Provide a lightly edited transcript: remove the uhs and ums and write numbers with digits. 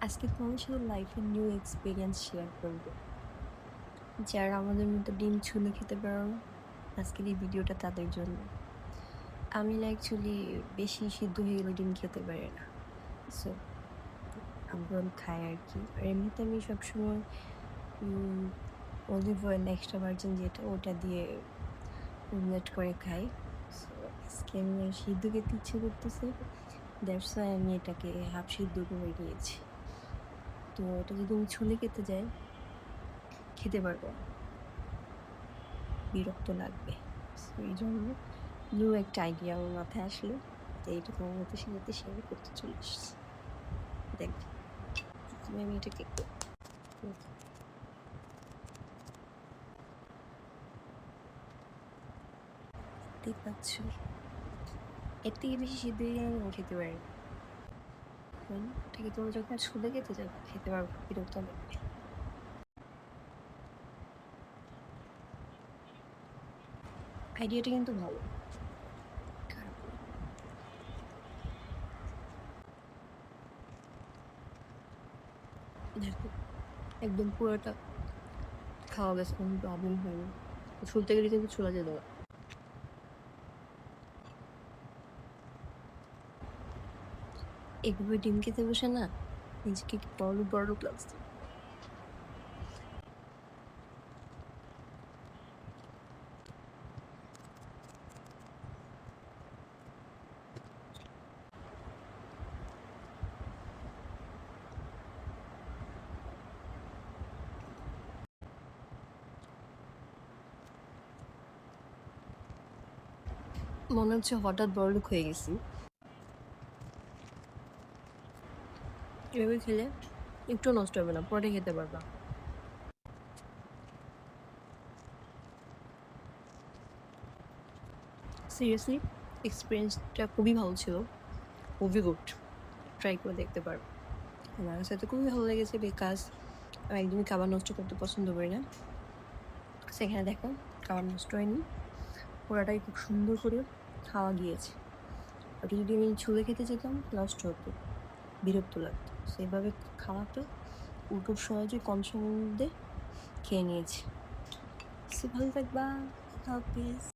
আজকে তোমাদের সাথে লাইফের নিউ এক্সপিরিয়েন্স শেয়ার করব। যারা আমাদের মতো ডিম ছুলে খেতে পারো না, আজকের এই ভিডিওটা তাদের জন্য। আমি না অ্যাকচুয়ালি বেশি সিদ্ধ হয়ে গেলে ডিম খেতে পারি না, সো আমরাও খাই আর কি। আর এমনিতে আমি সবসময় অলিভ অয়েল এক্সট্রা ভার্জিন যেটা ওটা দিয়ে অমলেট করে খাই। সো আজকে আমি সিদ্ধ খেতে ইচ্ছে করতেছে, দ্যাটস ওয়াই আমি এটাকে হাফ সিদ্ধ করে নিয়েছি। তো এটা যদি আমি ছুলে খেতে যাই খেতে পারবো না, বিরক্ত লাগবে। সো এই জন্য নিউ একটা আইডিয়া আমার মাথায় আসলো, তো এইটা তোমার মতো সাথে শেয়ার করতে চলে এসেছি। দেখ, প্রথমে আমি এটাকে দেখতে পাচ্ছ, এর থেকে বেশি সিদ্ধ হয়ে গেলে আমি খেতে পারি না। এটাকে তোমরা যখন ছুলে খেতে যাবে খেতে পারবো, বিরক্ত লাগবে। আইডিয়াটা কিন্তু ভালো, খারাপ না। দেখো, একদম পুরোটা খাওয়া গেছে, কোনো প্রবলেম হয়নি। ছুলতে গেলে কিন্তু ছোলা যেত না। এভাবে ডিম খেতে বসে না নিজেকে বড় বড় লাগছে। মনে হচ্ছে হঠাৎ বড়লোক হয়ে গেছি। এভাবে খেলে একটু নষ্ট হবে না, পরে খেতে পারবা। সিরিয়াসলি এক্সপিরিয়েন্সটা খুবই ভালো ছিল, খুবই গুড। ট্রাই করে দেখতে পারো। আমার কাছে তো খুবই ভালো লেগেছে, বিকজ আমি একদমই খাবার নষ্ট করতে পছন্দ করি না। সেখানে দেখো খাবার নষ্ট হয়নি, পুরাটাই খুব সুন্দর করে খাওয়া গিয়েছে। আর যদি আমি ছুলে খেতে যেতাম নষ্ট হতো, বিরক্ত লাগতো। সেভাবে খাওয়াটা খুব সহজে কম সময়ের মধ্যে খেয়ে নিয়েছি। সে ভালো থাকবা, হাফিজ।